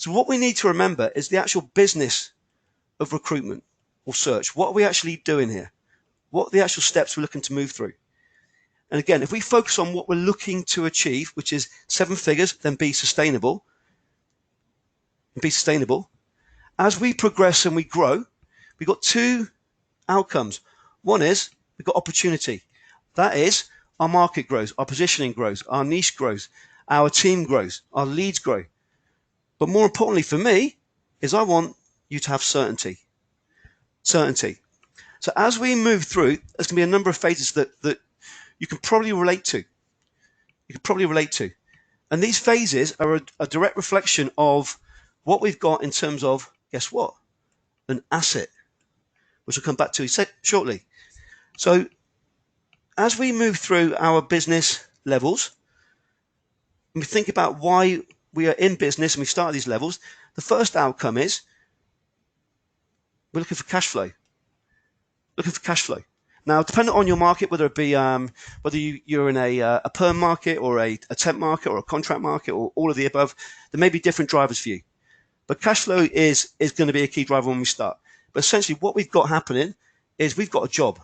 So what we need to remember is the actual business of recruitment or search. What are we actually doing here? What are the actual steps we're looking to move through? And again, if we focus on what we're looking to achieve, which is 7 figures, then be sustainable, as we progress and we grow, we've got 2 outcomes. One is we've got opportunity. That is, our market grows, our positioning grows, our niche grows, our team grows, our leads grow. But more importantly for me is I want you to have certainty. Certainty. So as we move through, there's going to be a number of phases that you can probably relate to. And these phases are a direct reflection of what we've got in terms of, guess what? An asset, which I'll come back to shortly. So as we move through our business levels, and we think about why we are in business and we start at these levels, the first outcome is we're looking for cash flow. Now, depending on your market, whether it be whether you're in a perm market or a temp market or a contract market or all of the above, there may be different drivers for you. But cash flow is going to be a key driver when we start. But essentially what we've got happening is we've got a job.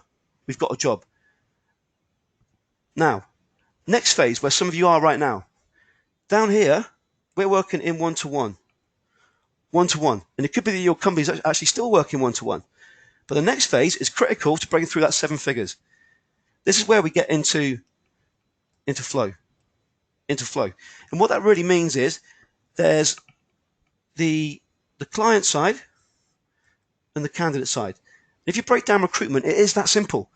Now, next phase, where some of you are right now, down here, we're working in one-to-one. And it could be that your company is actually still working one-to-one. But the next phase is critical to breaking through that 7 figures. This is where we get into flow. And what that really means is there's the client side and the candidate side. If you break down recruitment, it is that simple.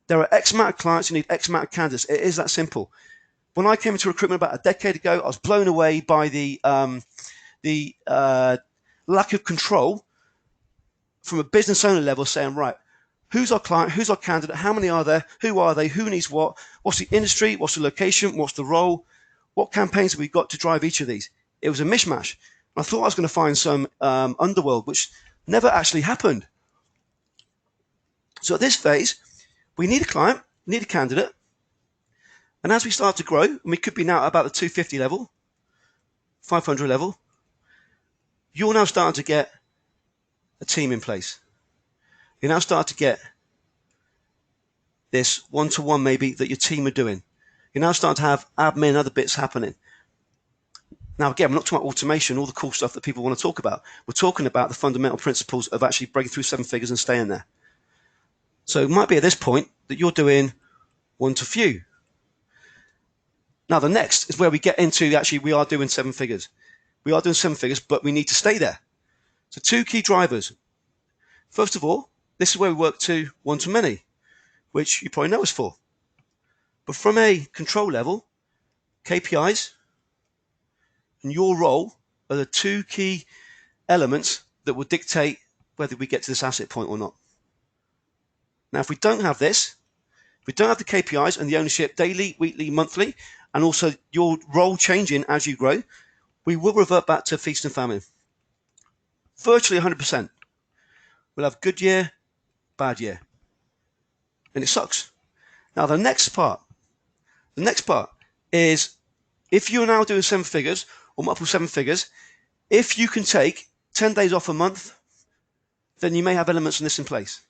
There are X amount of clients, you need X amount of candidates. It is that simple. When I came into recruitment about a decade ago, I was blown away by the lack of control from a business owner level, saying, right, who's our client, who's our candidate, how many are there, who are they, who needs what, what's the industry, what's the location, what's the role, what campaigns have we got to drive each of these? It was a mishmash. I thought I was going to find some underworld, which never actually happened. So at this phase, we need a client, need a candidate, and as we start to grow, and we could be now at about the 250 level, 500 level, you're now starting to get a team in place. You're now starting to get this one-to-one maybe that your team are doing. You're now starting to have admin and other bits happening. Now, again, we're not talking about automation, all the cool stuff that people want to talk about. We're talking about the fundamental principles of actually breaking through 7 figures and staying there. So it might be at this point that you're doing one-to-few. Now, the next is where we get into actually we are doing 7 figures. We are doing 7 figures, but we need to stay there. So 2 key drivers. First of all, this is where we work to one-to-many, which you probably know us for. But from a control level, KPIs and your role are the 2 key elements that will dictate whether we get to this asset point or not. Now, if we don't have this, if we don't have the KPIs and the ownership daily, weekly, monthly, and also your role changing as you grow, we will revert back to feast and famine. Virtually 100%. We'll have good year, bad year. And it sucks. Now, the next part is if you're now doing 7 figures or multiple 7 figures, if you can take 10 days off a month, then you may have elements of this in place.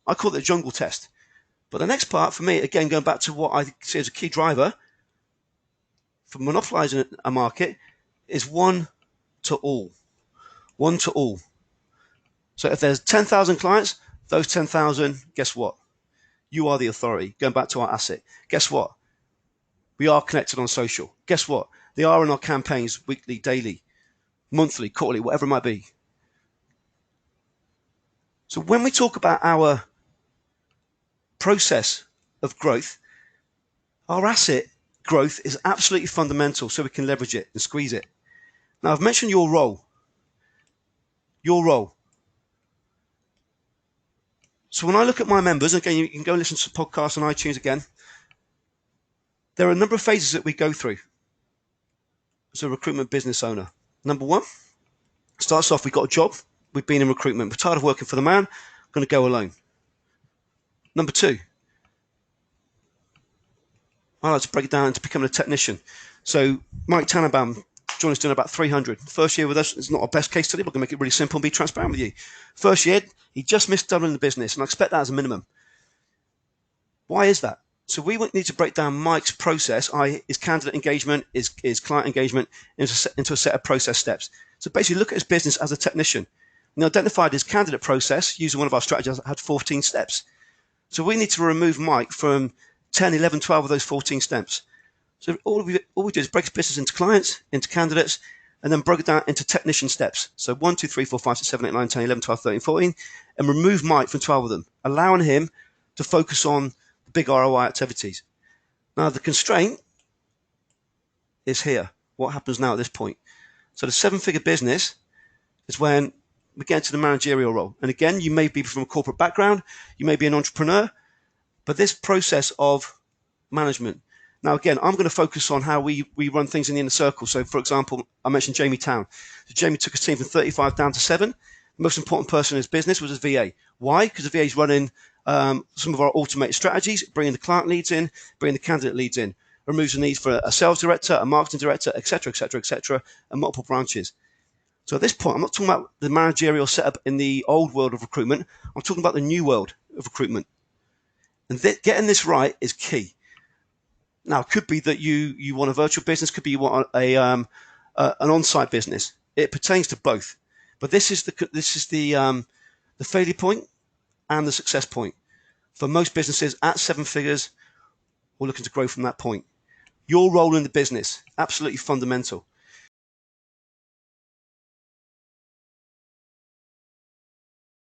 I call it a jungle test. But the next part for me, again, going back to what I see as a key driver for monopolizing a market, is one to all. So if there's 10,000 clients, those 10,000, guess what? You are the authority. Going back to our asset. Guess what? We are connected on social. Guess what? They are in our campaigns weekly, daily, monthly, quarterly, whatever it might be. So when we talk about our process of growth, our asset growth is absolutely fundamental so we can leverage it and squeeze it. Now, I've mentioned your role. So when I look at my members, again, you can go and listen to the podcast on iTunes again, there are a number of phases that we go through as a recruitment business owner. Number 1, starts off, we've got a job, we've been in recruitment, we're tired of working for the man, I'm going to go alone. Number 2, I like to break it down into becoming a technician. So Mike Tannenbaum joined us doing about 300. First year with us, it's not our best case study, but we're going to make it really simple and be transparent with you. First year, he just missed doubling the business, and I expect that as a minimum. Why is that? So we need to break down Mike's process, i.e. his candidate engagement, his client engagement, into a set of process steps. So basically look at his business as a technician. And identified his candidate process using one of our strategies that had 14 steps. So we need to remove Mike from 10, 11, 12 of those 14 steps. So all we do is break his business into clients, into candidates, and then break it down into technician steps. So 1, 2, 3, 4, 5, 6, 7, 8, 9, 10, 11, 12, 13, 14, and remove Mike from 12 of them, allowing him to focus on the big ROI activities. Now the constraint is here. What happens now at this point? So the 7-figure business is when we get into the managerial role. And again, you may be from a corporate background, you may be an entrepreneur, but this process of management. Now, again, I'm going to focus on how we run things in the inner circle. So, for example, I mentioned Jamie Town. So Jamie took his team from 35 down to 7. The most important person in his business was his VA. Why? Because the VA is running some of our automated strategies, bringing the client leads in, bringing the candidate leads in, removes the need for a sales director, a marketing director, etc., etc., etc., and multiple branches. So at this point, I'm not talking about the managerial setup in the old world of recruitment. I'm talking about the new world of recruitment. And getting this right is key. Now, it could be that you want a virtual business, could be you want an on-site business. It pertains to both. But this is the failure point and the success point. For most businesses at 7 figures, we're looking to grow from that point. Your role in the business, absolutely fundamental.